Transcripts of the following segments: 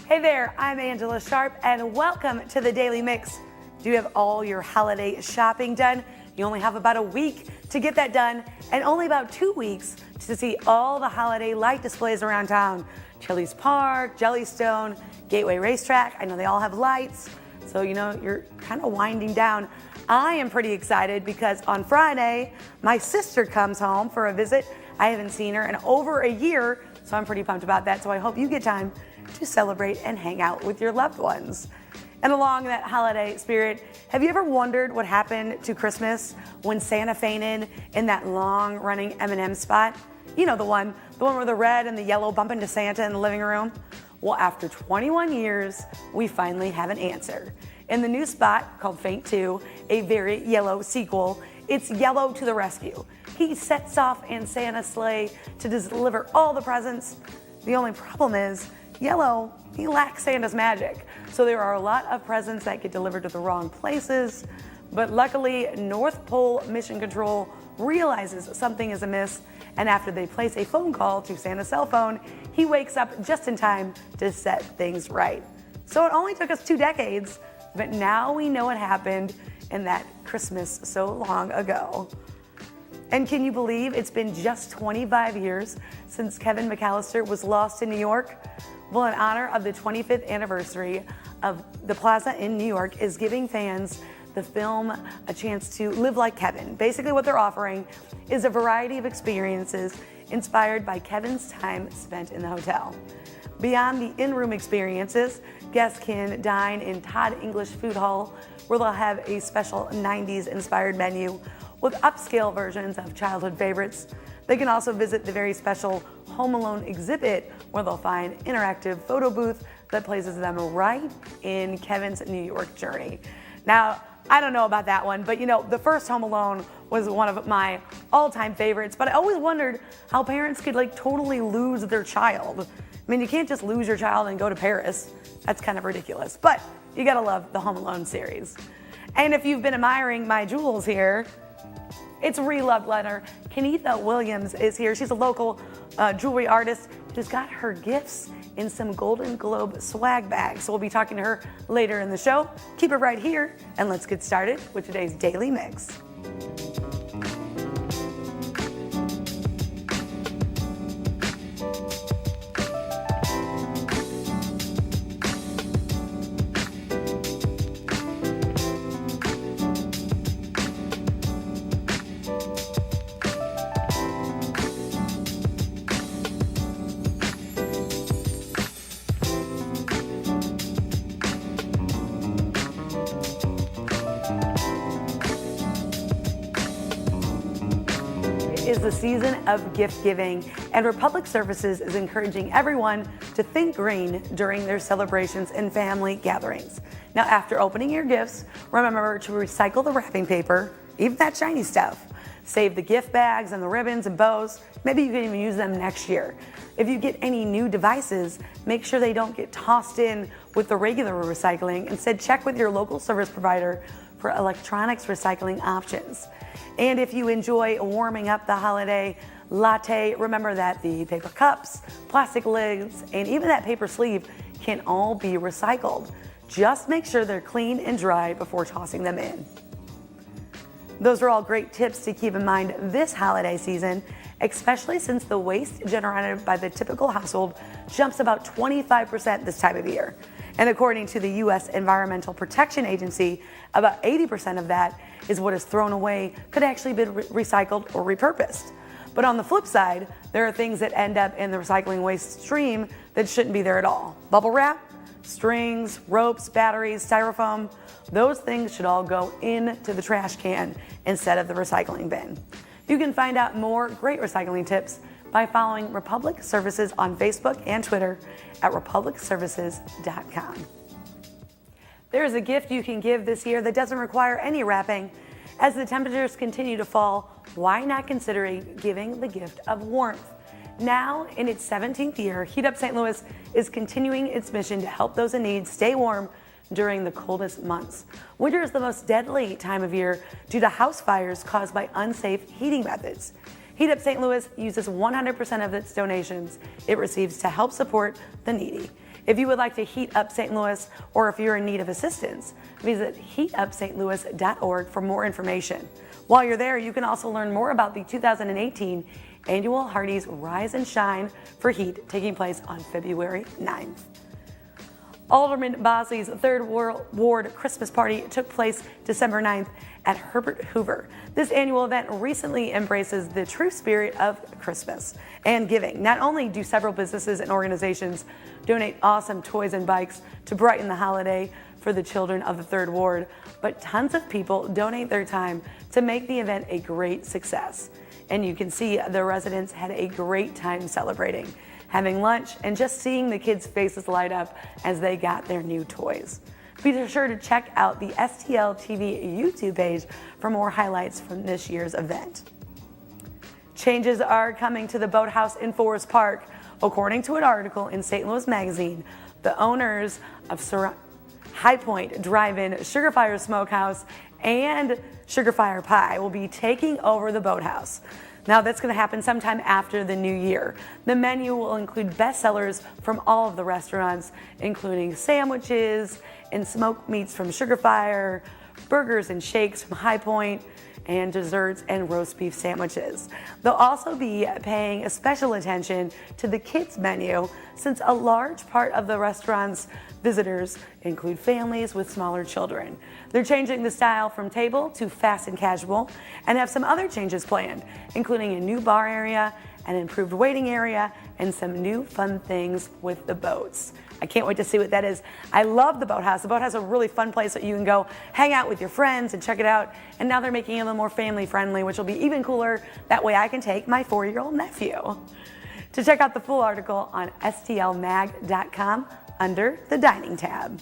Hey there, I'm Angella Sharpe, and welcome to the Daily Mix. Do you have all your holiday shopping done? You only have about a week to get that done, and only about 2 weeks to see all the holiday light displays around town. Chili's Park, Jellystone, Gateway Racetrack. I know they all have lights, so you're kind of winding down. I am pretty excited because on Friday, my sister comes home for a visit. I haven't seen her in over a year, so I'm pretty pumped about that. So I hope you get time to celebrate and hang out with your loved ones. And along that holiday spirit, have you ever wondered what happened to Christmas when Santa fainted in that long-running M&M spot? You know, the one where the red and the yellow bump into Santa in the living room? Well, after 21 years, we finally have an answer. In the new spot called Faint 2, a very yellow sequel, it's Yellow to the rescue. He sets off in Santa's sleigh to deliver all the presents. The only problem is, Yellow, he lacks Santa's magic. So there are a lot of presents that get delivered to the wrong places. But luckily, North Pole Mission Control realizes something is amiss, and after they place a phone call to Santa's cell phone, he wakes up just in time to set things right. So it only took us 2 decades, but now we know what happened in that Christmas so long ago. And can you believe it's been just 25 years since Kevin McAllister was lost in New York? Well, in honor of the 25th anniversary of the Plaza in New York is giving fans the film a chance to live like Kevin. Basically what they're offering is a variety of experiences inspired by Kevin's time spent in the hotel. Beyond the in-room experiences, guests can dine in Todd English Food Hall, where they'll have a special 90s inspired menu with upscale versions of childhood favorites. They can also visit the very special Home Alone exhibit, where they'll find interactive photo booth that places them right in Kevin's New York journey. Now, I don't know about that one, but the first Home Alone was one of my all-time favorites, but I always wondered how parents could totally lose their child. I mean, you can't just lose your child and go to Paris. That's kind of ridiculous, but you gotta love the Home Alone series. And if you've been admiring my jewels here, it's reLoved letter. Kenneathia Williams is here. She's a local jewelry artist who's got her gifts in some Golden Globe swag bags. So we'll be talking to her later in the show. Keep it right here, and let's get started with today's Daily Mix. Is the season of gift giving, and Republic Services is encouraging everyone to think green during their celebrations and family gatherings. Now, after opening your gifts, remember to recycle the wrapping paper, even that shiny stuff. Save the gift bags and the ribbons and bows. Maybe you can even use them next year. If you get any new devices, make sure they don't get tossed in with the regular recycling. Instead, check with your local service provider for electronics recycling options. And if you enjoy warming up the holiday latte, remember that the paper cups, plastic lids, and even that paper sleeve can all be recycled. Just make sure they're clean and dry before tossing them in. Those are all great tips to keep in mind this holiday season, especially since the waste generated by the typical household jumps about 25% this time of year. And according to the U.S. Environmental Protection Agency, about 80% of that is what is thrown away could actually be recycled or repurposed. But on the flip side, there are things that end up in the recycling waste stream that shouldn't be there at all. Bubble wrap, strings, ropes, batteries, styrofoam, those things should all go into the trash can instead of the recycling bin. You can find out more great recycling tips by following Republic Services on Facebook and Twitter at republicservices.com. There is a gift you can give this year that doesn't require any wrapping. As the temperatures continue to fall, why not consider giving the gift of warmth? Now, in its 17th year, Heat Up St. Louis is continuing its mission to help those in need stay warm during the coldest months. Winter is the most deadly time of year due to house fires caused by unsafe heating methods. Heat Up St. Louis uses 100% of its donations it receives to help support the needy. If you would like to heat up St. Louis, or if you're in need of assistance, visit heatupstlouis.org for more information. While you're there, you can also learn more about the 2018 annual Hardee's Rise and Shine for Heat taking place on February 9th. Alderman Bosley's Third Ward Christmas Party took place December 9th at Herbert Hoover. This annual event recently embraces the true spirit of Christmas and giving. Not only do several businesses and organizations donate awesome toys and bikes to brighten the holiday for the children of the Third Ward, but tons of people donate their time to make the event a great success. And you can see the residents had a great time celebrating, having lunch, and just seeing the kids' faces light up as they got their new toys. Be sure to check out the STL TV YouTube page for more highlights from this year's event. Changes are coming to the Boathouse in Forest Park. According to an article in St. Louis Magazine, the owners of High Point Drive-In, Sugar Fire Smokehouse, and Sugar Fire Pie will be taking over the Boathouse. Now that's going to happen sometime after the new year. The menu will include bestsellers from all of the restaurants, including sandwiches and smoked meats from Sugar Fire, burgers and shakes from High Point, and desserts and roast beef sandwiches. They'll also be paying special attention to the kids menu, since a large part of the restaurant's visitors include families with smaller children. They're changing the style from table to fast and casual, and have some other changes planned, including a new bar area, an improved waiting area, and some new fun things with the boats. I can't wait to see what that is. I love the Boathouse. The Boathouse is a really fun place that you can go hang out with your friends and check it out. And now they're making it a little more family friendly, which will be even cooler. That way I can take my 4-year-old nephew. To check out the full article on stlmag.com under the Dining tab.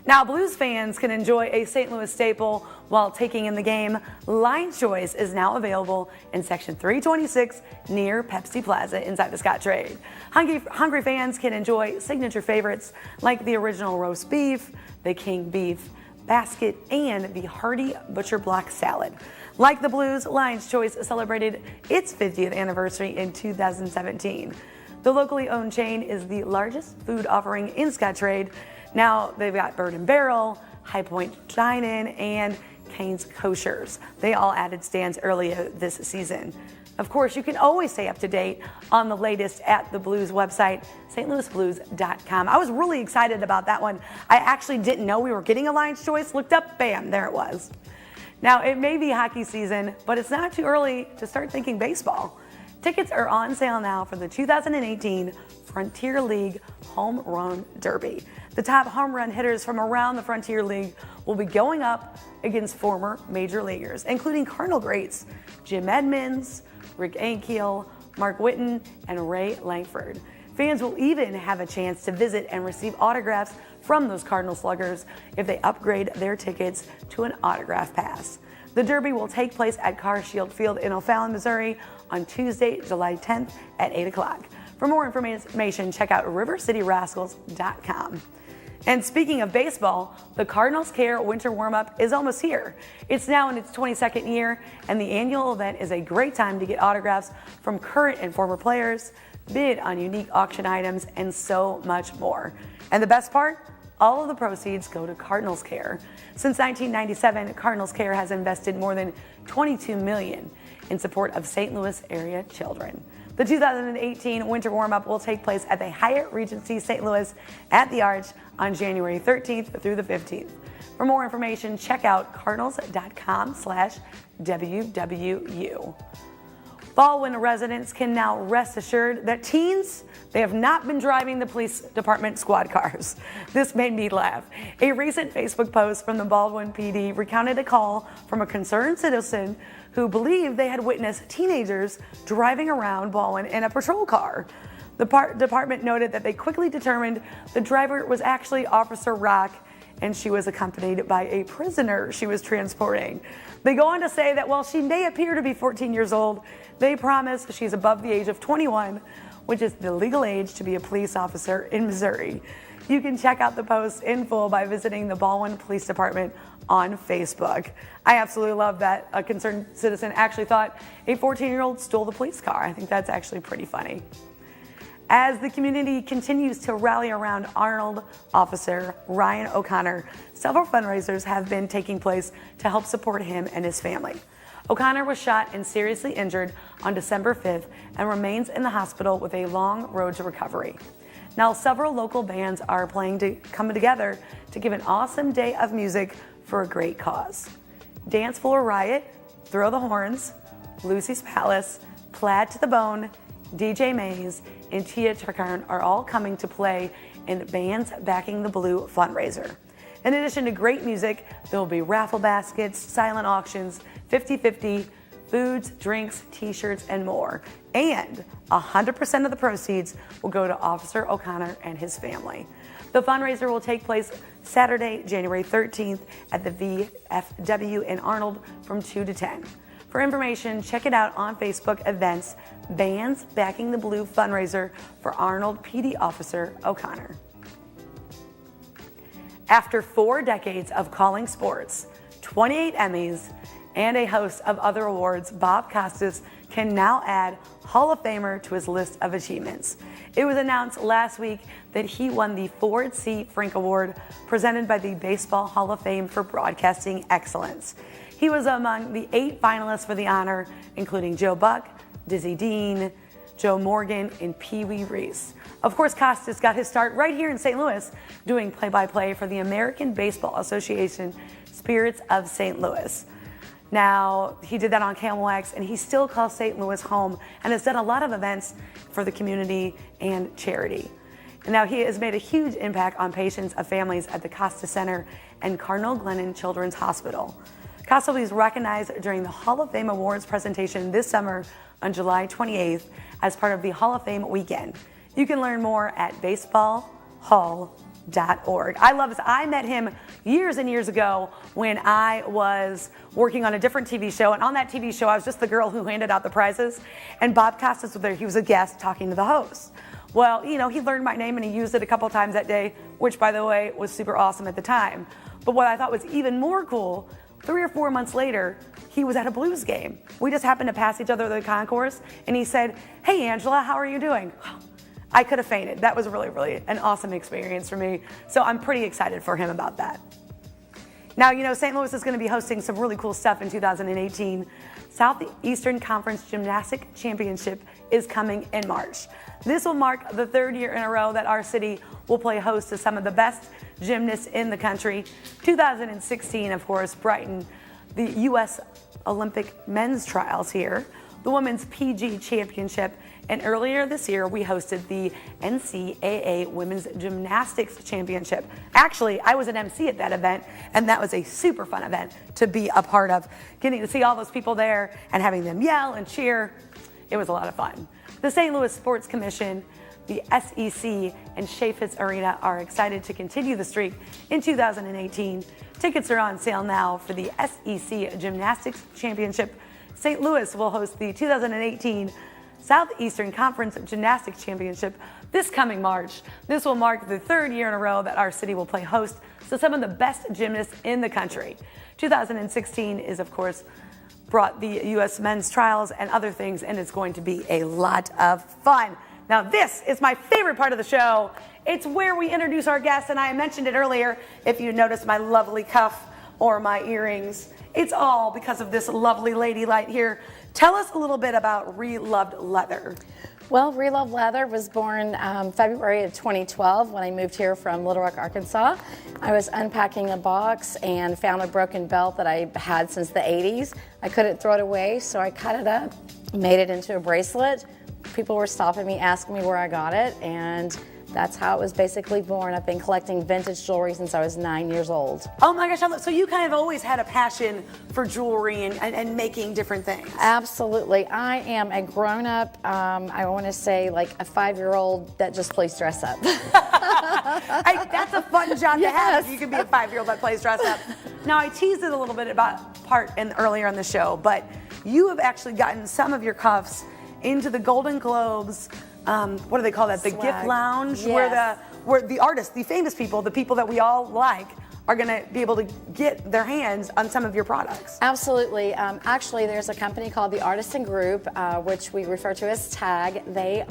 Now, Blues fans can enjoy a St. Louis staple while taking in the game. Line Choice is now available in Section 326 near Pepsi Plaza inside the Scottrade. Hungry fans can enjoy signature favorites like the original roast beef, the King Beef Basket, and the hearty Butcher Block Salad. Like the Blues, Lions Choice celebrated its 50th anniversary in 2017. The locally owned chain is the largest food offering in Scottrade. Now they've got Bird and Barrel, High Point Dine-In, and Kane's Koshers. They all added stands earlier this season. Of course, you can always stay up to date on the latest at the Blues website, stlouisblues.com. I was really excited about that one. I actually didn't know we were getting a Lions Choice. Looked up, bam, there it was. Now, it may be hockey season, but it's not too early to start thinking baseball. Tickets are on sale now for the 2018 Frontier League Home Run Derby. The top home run hitters from around the Frontier League will be going up against former major leaguers, including Cardinal greats Jim Edmonds, Rick Ankiel, Mark Whiten, and Ray Langford. Fans will even have a chance to visit and receive autographs from those Cardinal sluggers if they upgrade their tickets to an autograph pass. The Derby will take place at Car Shield Field in O'Fallon, Missouri on Tuesday, July 10th at 8 o'clock. For more information, check out rivercityrascals.com. And speaking of baseball, the Cardinals Care Winter Warm-Up is almost here. It's now in its 22nd year, and the annual event is a great time to get autographs from current and former players, bid on unique auction items, and so much more. And the best part? All of the proceeds go to Cardinals Care. Since 1997, Cardinals Care has invested more than $22 million in support of St. Louis area children. The 2018 Winter Warm-Up will take place at the Hyatt Regency St. Louis at the Arch on January 13th through the 15th. For more information, check out cardinals.com/WWU. Ballwin residents can now rest assured that teens, they have not been driving the police department squad cars. This made me laugh. A recent Facebook post from the Ballwin PD recounted a call from a concerned citizen who believed they had witnessed teenagers driving around Ballwin in a patrol car. The department noted that they quickly determined the driver was actually Officer Rock, and she was accompanied by a prisoner she was transporting. They go on to say that while she may appear to be 14 years old, they promise she's above the age of 21, which is the legal age to be a police officer in Missouri. You can check out the post in full by visiting the Ballwin Police Department on Facebook. I absolutely love that a concerned citizen actually thought a 14-year-old stole the police car. I think that's actually pretty funny. As the community continues to rally around Arnold officer Ryan O'Connor, several fundraisers have been taking place to help support him and his family. O'Connor was shot and seriously injured on December 5th and remains in the hospital with a long road to recovery. Now, several local bands are coming together to give an awesome day of music for a great cause. Dance Floor Riot, Throw the Horns, Lucy's Palace, Plaid to the Bone, DJ Mays, and Tia Turkarn are all coming to play in Bands Backing the Blue fundraiser. In addition to great music, there will be raffle baskets, silent auctions, 50-50, foods, drinks, t-shirts, and more. And 100% of the proceeds will go to Officer O'Connor and his family. The fundraiser will take place Saturday, January 13th at the VFW in Arnold from 2 to 10. For information, check it out on Facebook events, Bands Backing the Blue fundraiser for Arnold PD Officer O'Connor. After 4 decades of calling sports, 28 Emmys, and a host of other awards, Bob Costas can now add Hall of Famer to his list of achievements. It was announced last week that he won the Ford C. Frank Award presented by the Baseball Hall of Fame for Broadcasting Excellence. He was among the 8 finalists for the honor, including Joe Buck, Dizzy Dean, Joe Morgan, and Pee Wee Reese. Of course, Costas got his start right here in St. Louis doing play-by-play for the American Baseball Association Spirits of St. Louis. Now, he did that on KMOX, and he still calls St. Louis home and has done a lot of events for the community and charity. And now he has made a huge impact on patients of families at the Costas Center and Cardinal Glennon Children's Hospital. Costas will be recognized during the Hall of Fame Awards presentation this summer on July 28th as part of the Hall of Fame weekend. You can learn more at baseballhall.org. I love this. I met him years and years ago when I was working on a different TV show, and on that TV show I was just the girl who handed out the prizes, and Bob Costas was there. He was a guest talking to the host. Well, you know, he learned my name and he used it a couple times that day, which, by the way, was super awesome at the time. But what I thought was even more cool, 3 or 4 months later, he was at a Blues game. We just happened to pass each other the concourse, and he said, "Hey, Angela, how are you doing?" I could have fainted. That was really, really an awesome experience for me. So I'm pretty excited for him about that. Now, you know, St. Louis is going to be hosting some really cool stuff in 2018. Southeastern Conference Gymnastics Championship is coming in March. This will mark the 3rd year in a row that our city will play host to some of the best gymnasts in the country. 2016, of course, brightened the U.S. Olympic men's trials here, the Women's PG Championship, and earlier this year we hosted the NCAA Women's Gymnastics Championship. Actually, I was an MC at that event, and that was a super fun event to be a part of. Getting to see all those people there and having them yell and cheer, it was a lot of fun. The St. Louis Sports Commission, the SEC, and Chaffetz Arena are excited to continue the streak in 2018. Tickets are on sale now for the SEC Gymnastics Championship. St. Louis will host the 2018 Southeastern Conference Gymnastics Championship this coming March. This will mark the 3rd year in a row that our city will play host to some of the best gymnasts in the country. 2016 is, of course, brought the U.S. men's trials and other things, and it's going to be a lot of fun. Now, this is my favorite part of the show. It's where we introduce our guests, and I mentioned it earlier. If you noticed my lovely cuff or my earrings, it's all because of this lovely lady right here. Tell us a little bit about reLoved Leather. Well, reLoved Leather was born February of 2012 when I moved here from Little Rock, Arkansas. I was unpacking a box and found a broken belt that I had since the 80s. I couldn't throw it away, so I cut it up, made it into a bracelet. People were stopping me, asking me where I got it, and that's how it was basically born. I've been collecting vintage jewelry since I was 9 years old. Oh my gosh, so you kind of always had a passion for jewelry and making different things. Absolutely. I am a grown-up, I want to say like a 5-year-old that just plays dress up. That's a fun job to have if you can be a 5-year-old that plays dress up. Now, I teased it a little bit earlier in the show, but you have actually gotten some of your cuffs into the Golden Globes, what do they call that? The Swag. gift lounge, Yes. where the artists, the famous people, the people that we all like, are going to be able to get their hands on some of your products. Absolutely. Actually, there's a company called the Artisan Group, which we refer to as TAG. They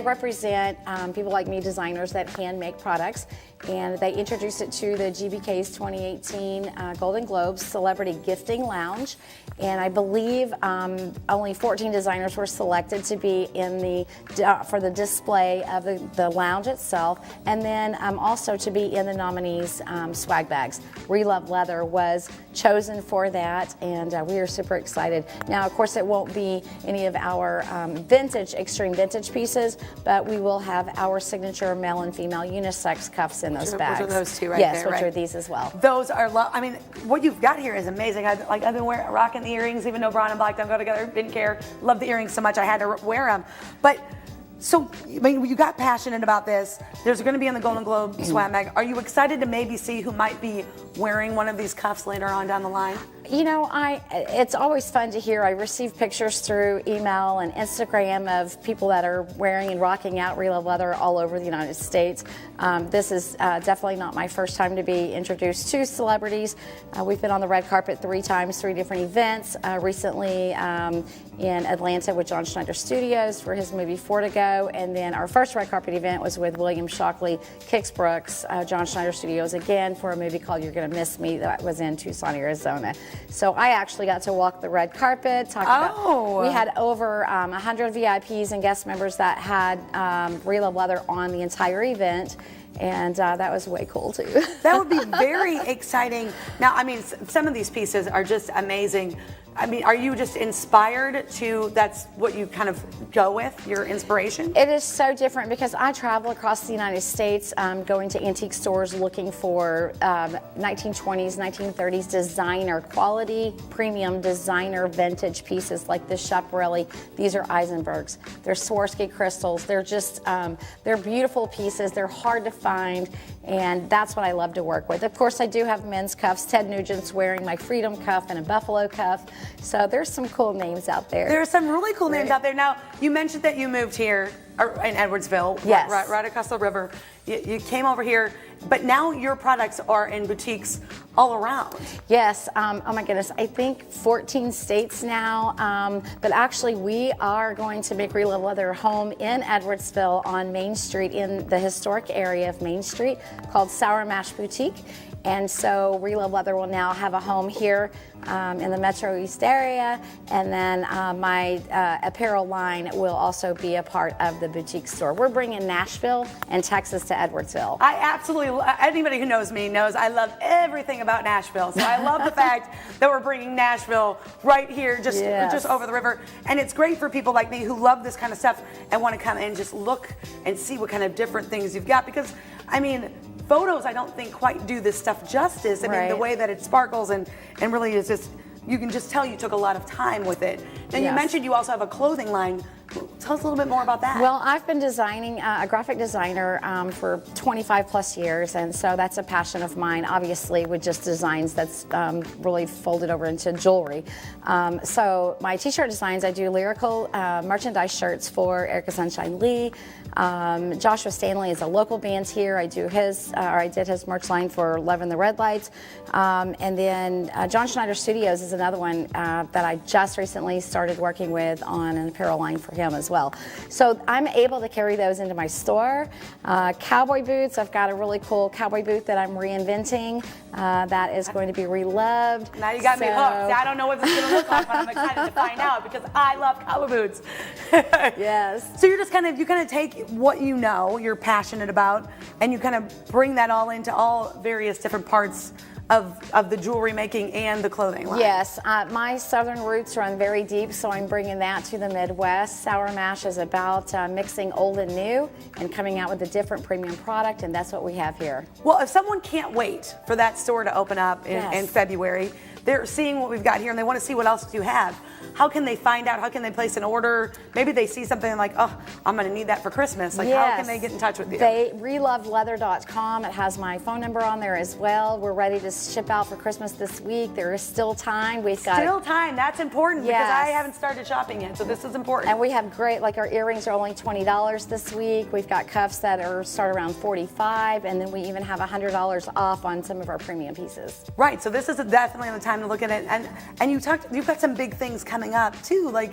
represent people like me, designers that hand make products, and they introduced it to the GBK's 2018 Golden Globes Celebrity Gifting Lounge. And I believe only 14 designers were selected to be in for the display of the lounge itself, and then also to be in the nominees' swag bags. reLoved Leather was chosen for that, and we are super excited. Now, of course, it won't be any of our vintage, extreme vintage pieces, but we will have our signature male and female unisex cuffs in those bags. Which are those two right yes, there, which right? are these as well. Those are, I mean, what you've got here is amazing. I've been rocking the earrings, even though brown and black don't go together. Didn't care. Love the earrings so much I had to wear them. But so, I mean, you got passionate about this. There's going to be in the Golden Globe swag bag. Are you excited to maybe see who might be wearing one of these cuffs later on down the line? You know, it's always fun to hear. I receive pictures through email and Instagram of people that are wearing and rocking out reLoved Leather all over the United States. This is definitely not my first time to be introduced to celebrities. We've been on the red carpet 3 times, 3 different events. Recently in Atlanta with John Schneider Studios for his movie Fortigo, and then our first red carpet event was with William Shockley Kixbrooks, John Schneider Studios again for a movie called You're Gonna Miss Me that was in Tucson, Arizona. So I actually got to walk the red carpet. We had over 100 VIPs and guest members that had reLoved Leather on the entire event. And that was way cool too. That would be very exciting. Now, I mean, some of these pieces are just amazing. I mean, are you just inspired to, that's what you kind of go with, your inspiration? It is so different because I travel across the United States going to antique stores looking for 1920s, 1930s designer, quality, premium designer vintage pieces like this Schiaparelli. These are Eisenbergs. They're Swarovski crystals. They're just, they're beautiful pieces. They're hard to find, and that's what I love to work with. Of course, I do have men's cuffs. Ted Nugent's wearing my Freedom cuff and a Buffalo cuff. So there's some cool names out there. There are some really cool names out there. Now, you mentioned that you moved here in Edwardsville, yes, right across the river. You came over here, but now your products are in boutiques all around. Yes. Oh my goodness. I think 14 states now. But actually, we are going to make reLoved Leather home in Edwardsville on Main Street in the historic area of Main Street called Sour Mash Boutique. And so reLoved Leather will now have a home here in the Metro East area, and then my apparel line will also be a part of the boutique store. We're bringing Nashville and Texas to Edwardsville. I absolutely, anybody who knows me knows I love everything about Nashville. So I love the fact that we're bringing Nashville right here, just over the river. And it's great for people like me who love this kind of stuff and want to come and just look and see what kind of different things you've got. Because, I mean, photos, I don't think quite do this stuff justice. I mean, the way that it sparkles and really is just, you can just tell you took a lot of time with it. Now, you mentioned you also have a clothing line. Tell us a little bit more about that. Well, I've been designing, a graphic designer for 25 plus years, and so that's a passion of mine, obviously, with just designs that's really folded over into jewelry. So my t-shirt designs, I do lyrical merchandise shirts for Erica Sunshine Lee. Joshua Stanley is a local band here. I did his merch line for Love in the Red Lights. And then John Schneider Studios is another one that I just recently started working with on an apparel line for him as well. So I'm able to carry those into my store. Cowboy boots, I've got a really cool cowboy boot that I'm reinventing that is going to be reLoved. Now you got me hooked. I don't know what this is going to look like, but I'm excited to find out because I love cowboy boots. Yes. So you're just kind of take what you know, you're passionate about, and you kind of bring that all into all various different parts of the jewelry making and the clothing line. Yes, my southern roots run very deep, so I'm bringing that to the Midwest. Sour Mash is about mixing old and new and coming out with a different premium product, and that's what we have here. Well, if someone can't wait for that store to open up in February, they're seeing what we've got here and they want to see what else you have. how can they find out? How can they place an order? Maybe they see something like, oh, I'm going to need that for Christmas. Like, how can they get in touch with you? reLovedleather.com. It has my phone number on there as well. We're ready to ship out for Christmas this week. There is still time. We've got still time. That's important because I haven't started shopping yet, so this is important. And we have great, like our earrings are only $20 this week. We've got cuffs that start around $45, and then we even have $100 off on some of our premium pieces. Right. So this is definitely the time to look at it. And you've got some big things coming up too, like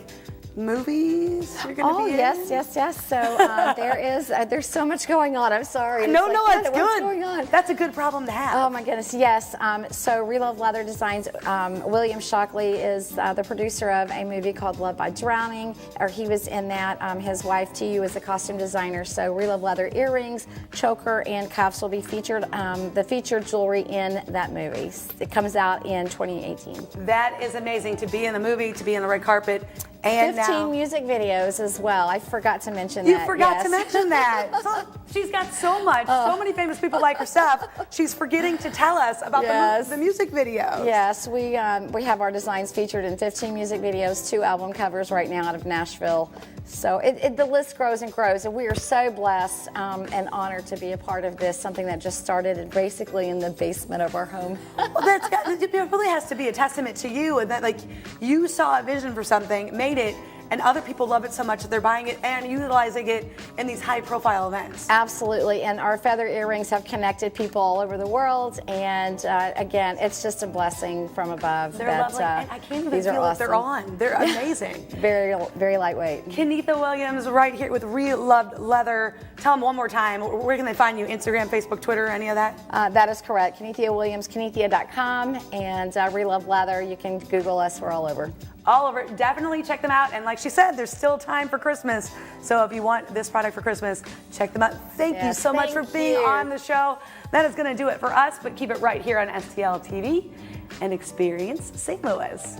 movies you're going to be in? Yes. So there's so much going on. I'm sorry. No, it's What's good. going on? That's a good problem to have. Oh my goodness, yes. So reLoved Leather Designs, William Shockley is the producer of a movie called Love by Drowning, or he was in that. His wife, TU, is the costume designer. So reLoved Leather earrings, choker, and cuffs will be featured, the featured jewelry in that movie. It comes out in 2018. That is amazing, to be in the movie, to be in the red carpet. And 15 music videos as well. I forgot to mention that. You forgot to mention that. So, she's got so much, so many famous people like her stuff. She's forgetting to tell us about the music videos. Yes, we have our designs featured in 15 music videos, 2 album covers right now out of Nashville. So the list grows and grows, and we are so blessed and honored to be a part of this, something that just started basically in the basement of our home. Well, it really has to be a testament to you, and that like you saw a vision for something, made it, and other people love it so much that they're buying it and utilizing it in these high-profile events. Absolutely, and our feather earrings have connected people all over the world, and again, it's just a blessing from above. They're lovely, and I can't even feel that they're on. They're amazing. Very, very lightweight. Kenneathia Williams right here with reLoved Leather. Tell them one more time, where can they find you? Instagram, Facebook, Twitter, any of that? That is correct. Kenneathia Williams, Kenneathia.com, and reLoved Leather. You can Google us, we're all over. All over. Definitely check them out. And like she said, there's still time for Christmas. So if you want this product for Christmas, check them out. Thank you so much for being on the show. That is going to do it for us, but keep it right here on STL TV and experience St. Louis.